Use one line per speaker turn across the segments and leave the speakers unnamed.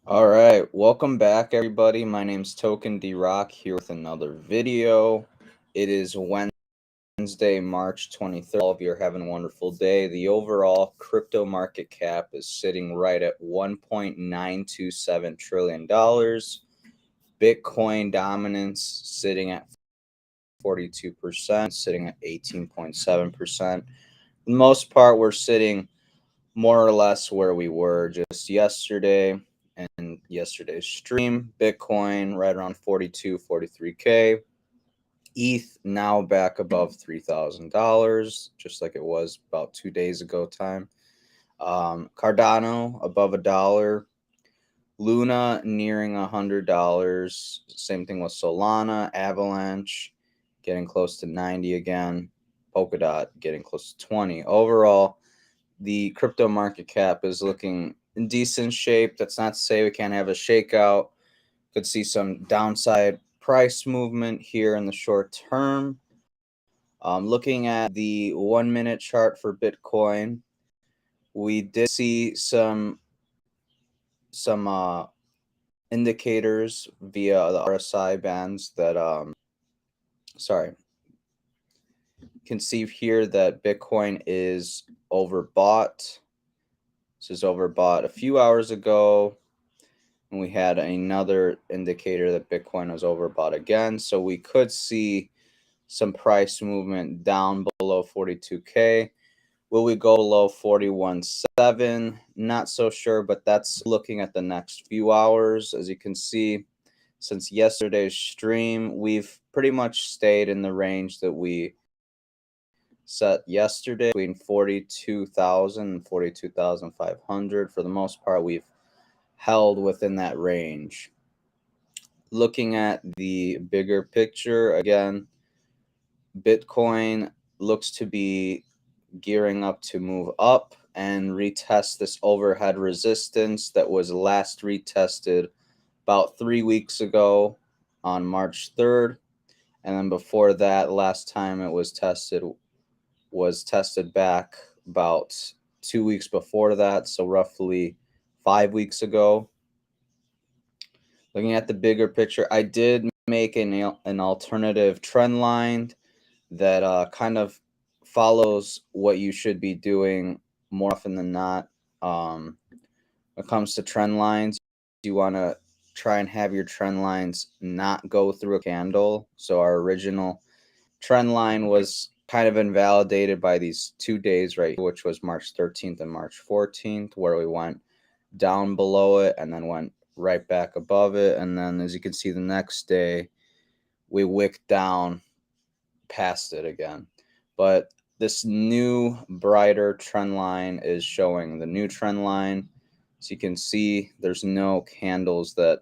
All right, welcome back, everybody. My name's Token D Rock here with another video. It is Wednesday, March 23rd. All of you are having a wonderful day. The overall crypto market cap is sitting right at $1.927 trillion. Bitcoin dominance sitting at 42%, sitting at 18.7%. For the most part, we're sitting more or less where we were just yesterday. And yesterday's stream, Bitcoin right around 42, 43K. ETH now back above $3,000, just like it was about 2 days ago time. Cardano above $1. Luna nearing $100. Same thing with Solana. Avalanche getting close to 90 again. Polkadot getting close to 20. Overall, the crypto market cap is looking in decent shape. That's not to say we can't have a shakeout. Could see some downside price movement here in the short term. Looking at the 1 minute chart for Bitcoin, we did see some indicators via the RSI bands that can see here that Bitcoin is overbought. This is overbought a few hours ago, and we had another indicator that Bitcoin was overbought again. So we could see some price movement down below 42K. Will we go below 41.7? Not so sure, but that's looking at the next few hours. As you can see, since yesterday's stream, we've pretty much stayed in the range that we set yesterday, between 42,000 and 42,500. For the most part, we've held within that range. Looking at the bigger picture, again, Bitcoin looks to be gearing up to move up and retest this overhead resistance that was last retested about 3 weeks ago on March 3rd. And then before that, last time it was tested back about 2 weeks before that, so roughly 5 weeks ago. Looking at the bigger picture, I did make an alternative trend line that kind of follows what you should be doing more often than not. When it comes to trend lines, you want to try and have your trend lines not go through a candle. So our original trend line was kind of invalidated by these 2 days, right, which was March 13th and March 14th, where we went down below it and then went right back above it. And then, as you can see, the next day we wicked down past it again. But this new brighter trend line is showing the new trend line. So you can see there's no candles that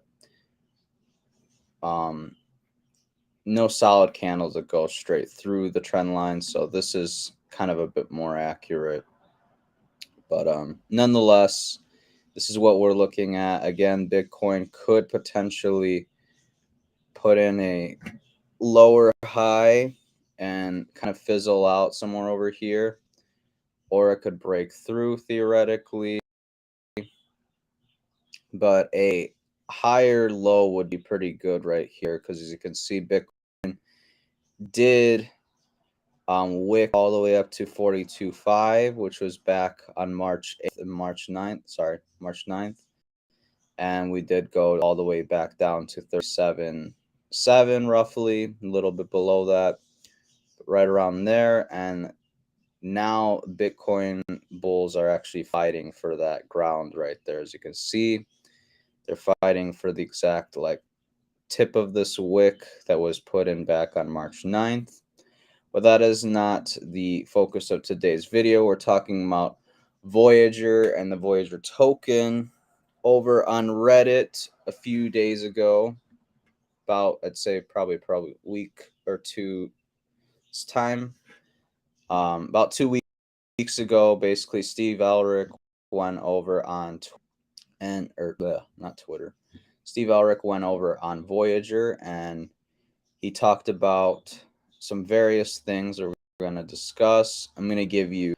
no solid candles that go straight through the trend line. So this is kind of a bit more accurate. But nonetheless, this is what we're looking at. Again, Bitcoin could potentially put in a lower high and kind of fizzle out somewhere over here, or it could break through theoretically. But a higher low would be pretty good right here, because as you can see, Bitcoin did wick all the way up to 42.5, which was back on March 8th and March 9th. And we did go all the way back down to 37.7 roughly, a little bit below that, right around there. And now Bitcoin bulls are actually fighting for that ground right there. As you can see, they're fighting for the exact tip of this wick that was put in back on March 9th. But that is not the focus of today's video. We're talking about Voyager and the Voyager token. Over on Reddit a few days ago, about, I'd say probably a week or two's time, about 2 weeks ago, basically Steve Ehrlich went over on Steve Ehrlich went over on Voyager, and he talked about some various things that we're going to discuss. I'm going to give you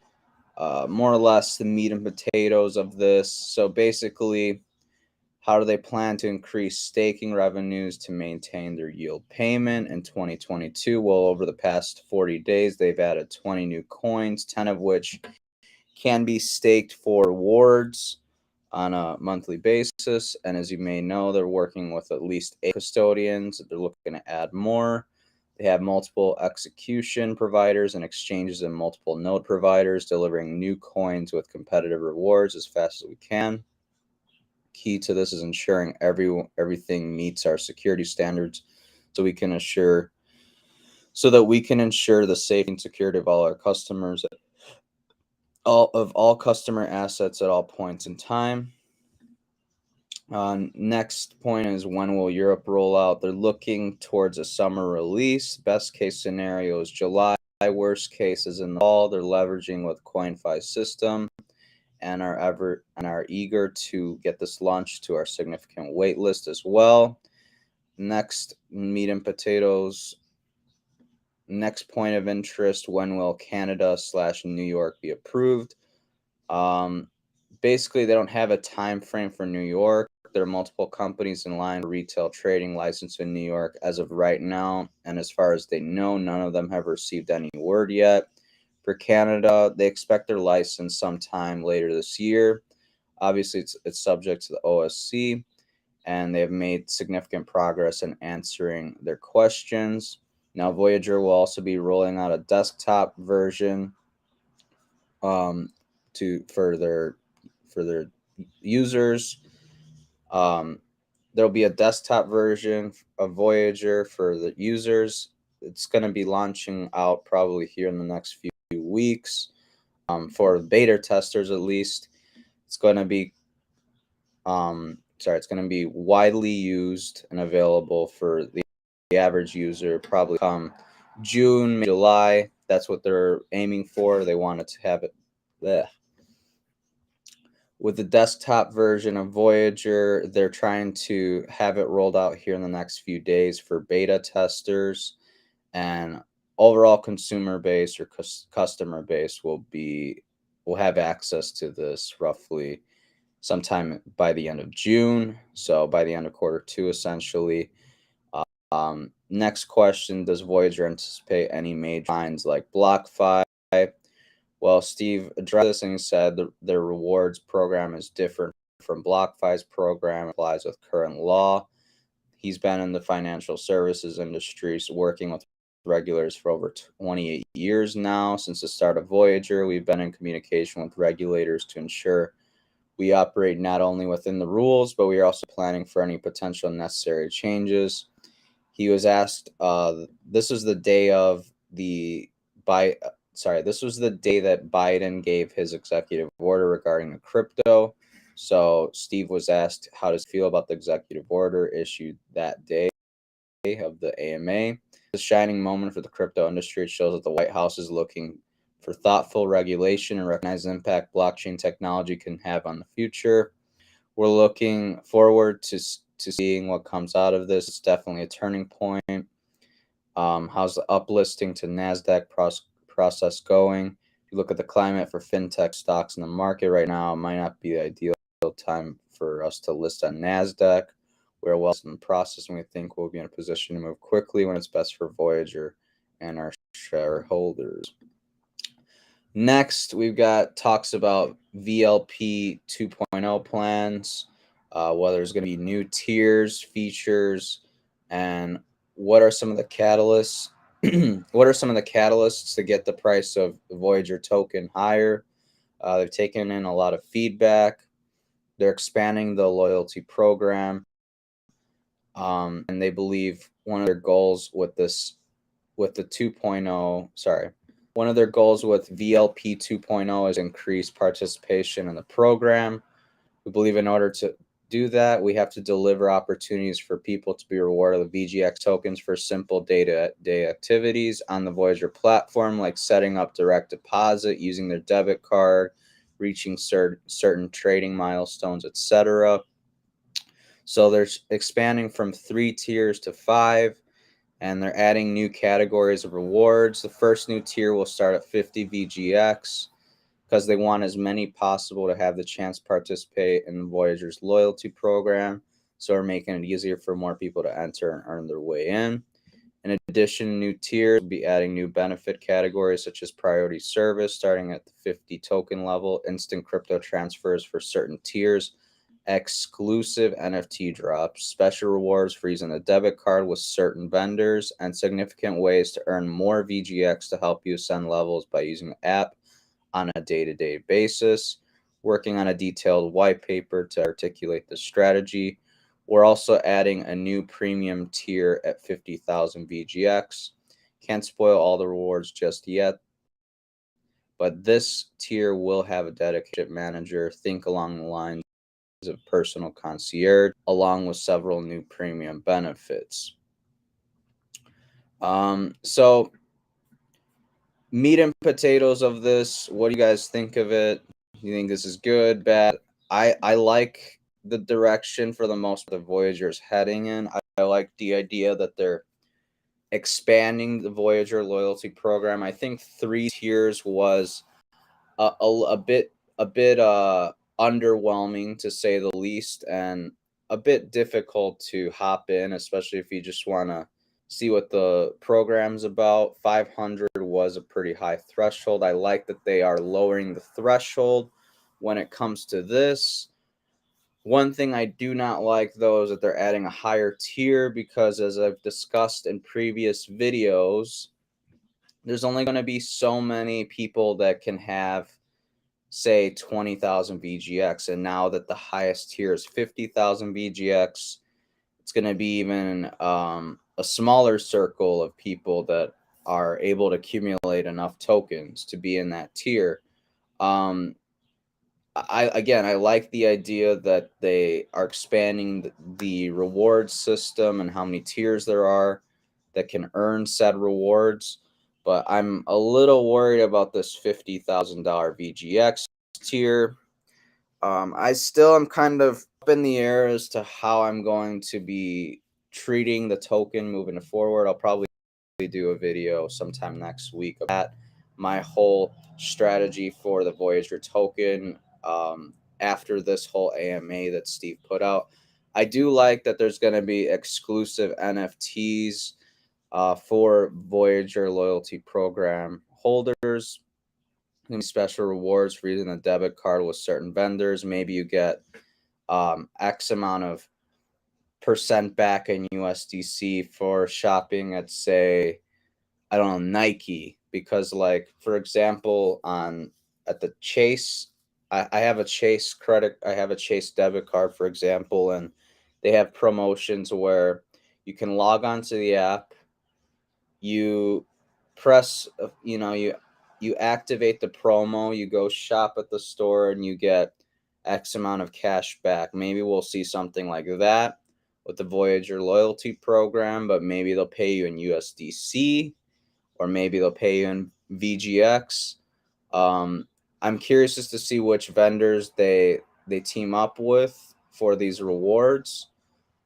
more or less the meat and potatoes of this. So basically, How do they plan to increase staking revenues to maintain their yield payment in 2022? Well, over the past 40 days, they've added 20 new coins, 10 of which can be staked for rewards on a monthly basis. And as you may know, they're working with at least 8 custodians. They're looking to add more. They have multiple execution providers and exchanges and multiple node providers delivering new coins with competitive rewards as fast as we can. Key to this is ensuring everything meets our security standards so that we can ensure the safety and security of all our customers, all customer assets at all points in time. Next point is, when will Europe roll out? They're looking towards a summer release. Best case scenario is July. Worst case is in the fall. They're leveraging with CoinFi's system and are eager to get this launched to our significant wait list as well. Next, meat and potatoes. Next point of interest: when will Canada/New York be approved? Basically, they don't have a time frame for New York. There are multiple companies in line for retail trading license in New York as of right now, and as far as they know, none of them have received any word yet. For Canada, they expect their license sometime later this year. Obviously, it's subject to the OSC, and they have made significant progress in answering their questions. Now, Voyager will also be rolling out a desktop version for their users. There'll be a desktop version of Voyager for the users. It's going to be launching out probably here in the next few weeks. For beta testers, at least, it's going to be widely used and available for the average user probably come June, July. That's what they're aiming for. They wanted to have it there. With the desktop version of Voyager, they're trying to have it rolled out here in the next few days for beta testers, and overall consumer base or customer base will have access to this roughly sometime by the end of June. So by the end of Q2, essentially. Next question: does Voyager anticipate any major fines like BlockFi? Well, Steve addressed this and he said their rewards program is different from BlockFi's program, applies with current law. He's been in the financial services industry, working with regulators for over 28 years now. Since the start of Voyager, we've been in communication with regulators to ensure we operate not only within the rules, but we are also planning for any potential necessary changes. He was asked, this was the day that Biden gave his executive order regarding the crypto. So Steve was asked, how does he feel about the executive order issued that day of the AMA? It's a shining moment for the crypto industry. It shows that the White House is looking for thoughtful regulation and recognize the impact blockchain technology can have on the future. We're looking forward to seeing what comes out of this. It's definitely a turning point. How's the uplisting to Nasdaq process going? If you look at the climate for fintech stocks in the market right now, it might not be the ideal time for us to list on Nasdaq. We're well in the process, and we think we'll be in a position to move quickly when it's best for Voyager and our shareholders. Next, we've got talks about VLP 2.0 plans, whether there's going to be new tiers, features, and what are some of the catalysts? What are some of the catalysts to get the price of the Voyager token higher? They've taken in a lot of feedback. They're expanding the loyalty program, and they believe one of their goals with the 2.0, one of their goals with VLP 2.0 is increase participation in the program. We believe in order to do that, we have to deliver opportunities for people to be rewarded with VGX tokens for simple day-to-day activities on the Voyager platform, like setting up direct deposit, using their debit card, reaching certain trading milestones, etc. So they're expanding from 3 tiers to 5, and they're adding new categories of rewards. The first new tier will start at 50 VGX. because they want as many possible to have the chance to participate in Voyager's loyalty program. So we're making it easier for more people to enter and earn their way in. In addition, new tiers will be adding new benefit categories such as priority service starting at the 50 token level, instant crypto transfers for certain tiers, exclusive NFT drops, special rewards for using a debit card with certain vendors, and significant ways to earn more VGX to help you ascend levels by using the app on a day-to-day basis. Working on a detailed white paper to articulate the strategy. We're also adding a new premium tier at 50,000 VGX. Can't spoil all the rewards just yet, but this tier will have a dedicated manager. Think along the lines of personal concierge, along with several new premium benefits. So meat and potatoes of this, what do you guys think of it? You think this is good, bad? I like the direction for the most the Voyager's heading in. I like the idea that they're expanding the Voyager loyalty program. I think 3 tiers was a bit underwhelming to say the least, and a bit difficult to hop in, especially if you just want to see what the program's about. 500 was a pretty high threshold. I like that they are lowering the threshold when it comes to this. One thing I do not like, though, is that they're adding a higher tier because, as I've discussed in previous videos, there's only going to be so many people that can have, say, 20,000 VGX. And now that the highest tier is 50,000 VGX, it's going to be even a smaller circle of people that are able to accumulate enough tokens to be in that tier. I like the idea that they are expanding the reward system and how many tiers there are that can earn said rewards. But I'm a little worried about this $50,000 VGX tier. I still am kind of up in the air as to how I'm going to be treating the token moving forward. I'll probably do a video sometime next week about my whole strategy for the Voyager token after this whole AMA that Steve put out. I do like that there's going to be exclusive NFTs for Voyager loyalty program holders. Special rewards for using a debit card with certain vendors. Maybe you get X amount of percent back in USDC for shopping at, say, I don't know, Nike, because, like, for example, at the Chase, I have a Chase debit card, for example, and they have promotions where you can log onto the app, you press, you activate the promo, you go shop at the store, and you get X amount of cash back. Maybe we'll see something like that with the Voyager loyalty program, but maybe they'll pay you in USDC, or maybe they'll pay you in VGX. I'm curious as to see which vendors they team up with for these rewards.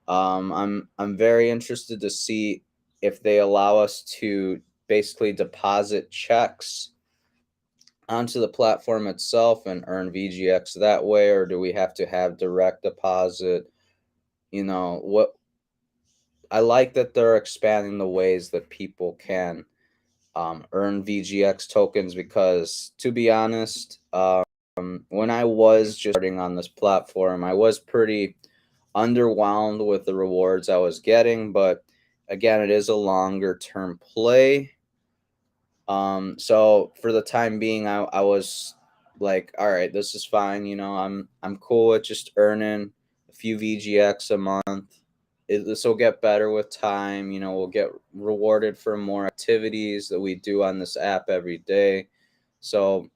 I'm very interested to see if they allow us to basically deposit checks onto the platform itself and earn VGX that way, or do we have to have direct deposit? What I like that they're expanding the ways that people can earn VGX tokens, because, to be honest, when I was just starting on this platform, I was pretty underwhelmed with the rewards I was getting. But again, it is a longer term play. So for the time being, I was like, all right, this is fine. I'm cool with just earning a few VGX a month. This will get better with time. We'll get rewarded for more activities that we do on this app every day. So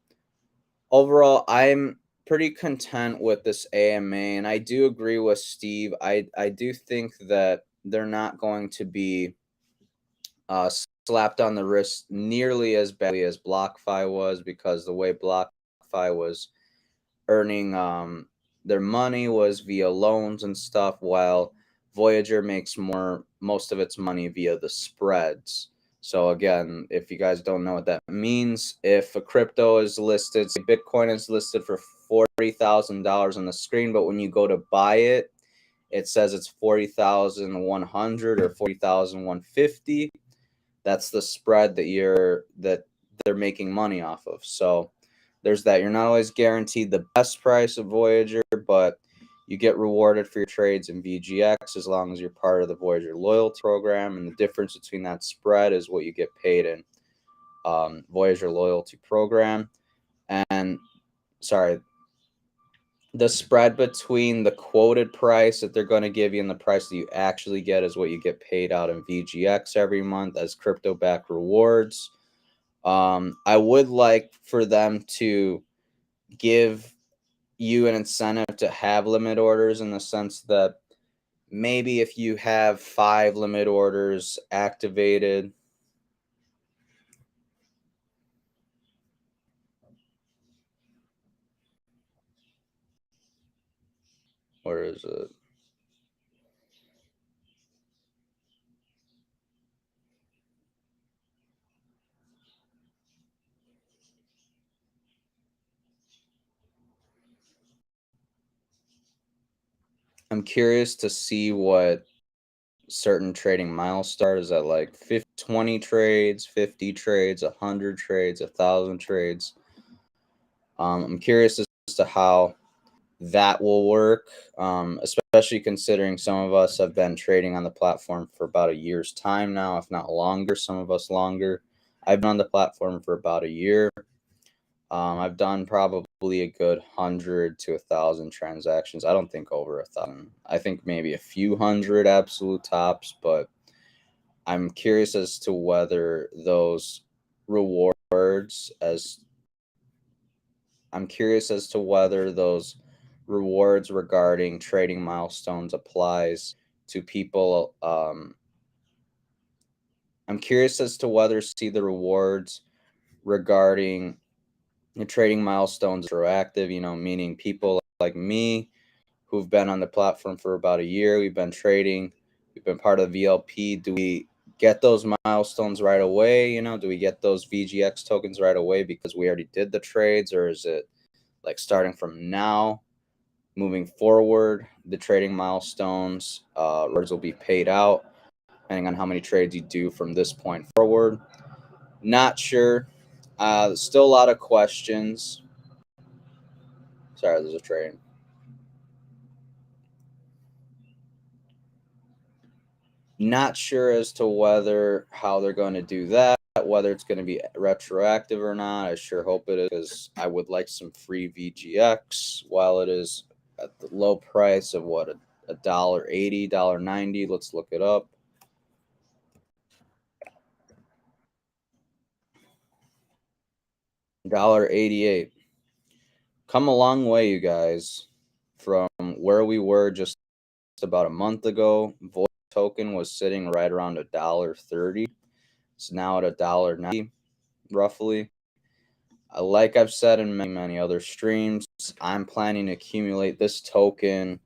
overall, I'm pretty content with this AMA, and I do agree with Steve. I do think that they're not going to be slapped on the wrist nearly as badly as BlockFi was, because the way BlockFi was earning their money was via loans and stuff, while Voyager makes most of its money via the spreads. So again, if you guys don't know what that means, if a crypto is listed, say Bitcoin is listed for $40,000 on the screen, but when you go to buy it, it says it's 40,100 or 40,150. That's the spread that they're making money off of. So there's that. You're not always guaranteed the best price of Voyager, but you get rewarded for your trades in VGX as long as you're part of the Voyager loyalty program. And the difference between that spread is what you get paid in Voyager loyalty program. And sorry, the spread between the quoted price that they're going to give you and the price that you actually get is what you get paid out in VGX every month as crypto back rewards. I would like for them to give you an incentive to have limit orders in the sense that maybe if you have 5 limit orders activated, where is it? I'm curious to see what certain trading milestones at, like 20 trades, 50 trades, 100 trades, 1,000 trades. I'm curious as to how that will work, especially considering some of us have been trading on the platform for about a year's time now, if not longer, some of us longer. I've been on the platform for about a year. I've done probably a good 100 to 1,000 transactions. I don't think over 1,000. I think maybe a few hundred absolute tops, but I'm curious as to whether those rewards as I'm curious as to whether those rewards regarding trading milestones applies to people. I'm curious as to whether see the rewards regarding the trading milestones are active, meaning people like me who've been on the platform for about a year, we've been trading, we've been part of VLP. Do we get those milestones right away? Do we get those VGX tokens right away because we already did the trades, or is it like starting from now, moving forward, the trading milestones, rewards will be paid out depending on how many trades you do from this point forward? Not sure. Still a lot of questions. Sorry, there's a train. Not sure as to how they're going to do that, whether it's going to be retroactive or not. I sure hope it is, because I would like some free VGX while it is at the low price of what, $1.80, $1.90. Let's look it up. $1.88. Come a long way, you guys, from where we were just about a month ago. Voyager token was sitting right around $1.30. It's now at $1.90, roughly. Like I've said in many other streams, I'm planning to accumulate this token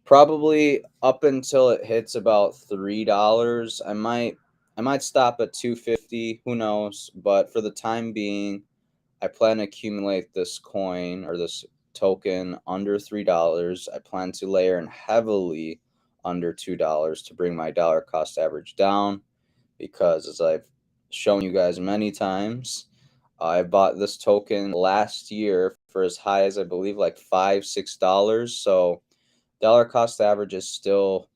probably up until it hits about $3. I might stop at 250, who knows, but for the time being, I plan to accumulate this coin or this token under $3. I plan to layer in heavily under $2 to bring my dollar cost average down, because as I've shown you guys many times, I bought this token last year for as high as I believe like $5, $6. So dollar cost average is still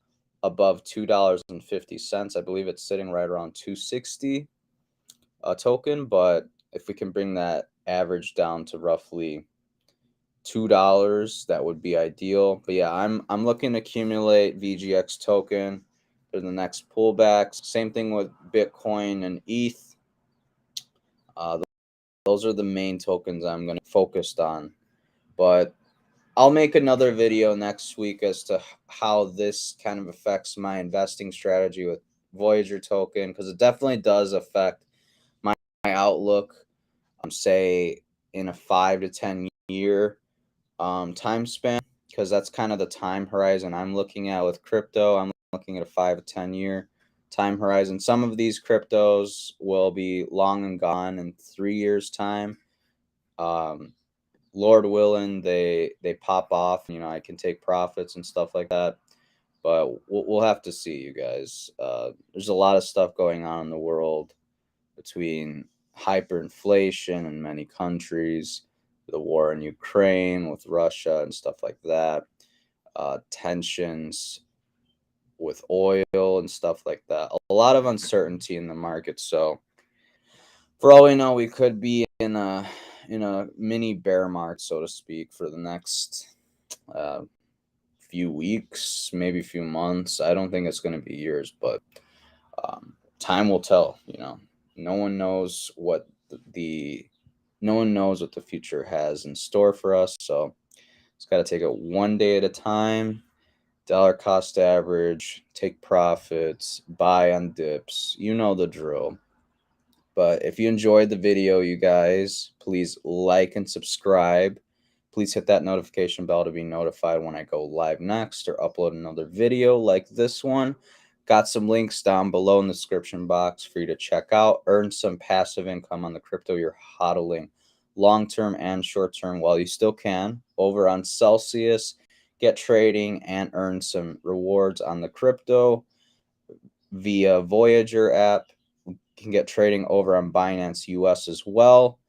above $2.50. I believe it's sitting right around 260 a token, but if we can bring that average down to roughly $2, that would be ideal. But yeah, I'm looking to accumulate VGX token for the next pullbacks. Same thing with Bitcoin and ETH. Those are the main tokens I'm going to focus on. But I'll make another video next week as to how this kind of affects my investing strategy with Voyager token, because it definitely does affect my outlook, say in a 5 to 10 year time span, because that's kind of the time horizon I'm looking at with crypto. I'm looking at a 5 to 10 year. time horizon. Some of these cryptos will be long and gone in 3 years' time. Lord willing, they pop off. I can take profits and stuff like that. But we'll have to see, you guys. There's a lot of stuff going on in the world between hyperinflation in many countries, the war in Ukraine with Russia and stuff like that, tensions with oil and stuff like that. A lot of uncertainty in the market. So for all we know, we could be in a mini bear market, so to speak, for the next few weeks, maybe a few months. I don't think it's going to be years, but time will tell. No one knows what no one knows what the future has in store for us. So just got to take it one day at a time. Dollar cost average, take profits, buy on dips. You know the drill. But if you enjoyed the video, you guys, please like and subscribe. Please hit that notification bell to be notified when I go live next or upload another video like this one. Got some links down below in the description box for you to check out. Earn some passive income on the crypto you're hodling, long-term and short-term, while you still can. Over on Celsius, get trading and earn some rewards on the crypto via Voyager app. You can get trading over on Binance US as well.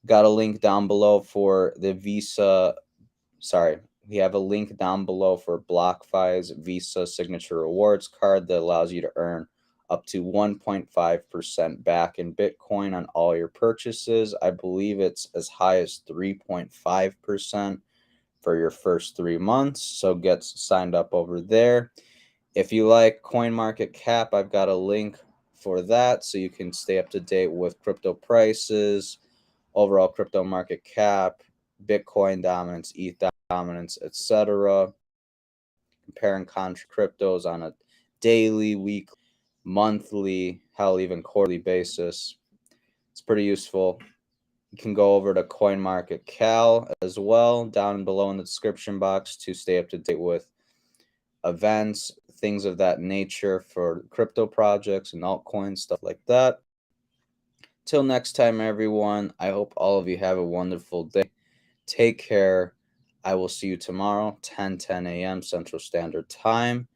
Got a link down below for the Visa. Sorry, we have a link down below for BlockFi's Visa Signature Rewards card that allows you to earn up to 1.5% back in Bitcoin on all your purchases. I believe it's as high as 3.5% for your first 3 months. So get signed up over there. If you like CoinMarketCap, I've got a link for that so you can stay up to date with crypto prices, overall crypto market cap, Bitcoin dominance, ETH dominance, etc. Comparing cryptos on a daily, weekly, monthly, hell, even quarterly basis. It's pretty useful. You can go over to CoinMarketCal as well down below in the description box to stay up to date with events, things of that nature for crypto projects and altcoins, stuff like that. Till next time, everyone, I hope all of you have a wonderful day. Take care. I will see you tomorrow, 10 a.m. Central Standard Time.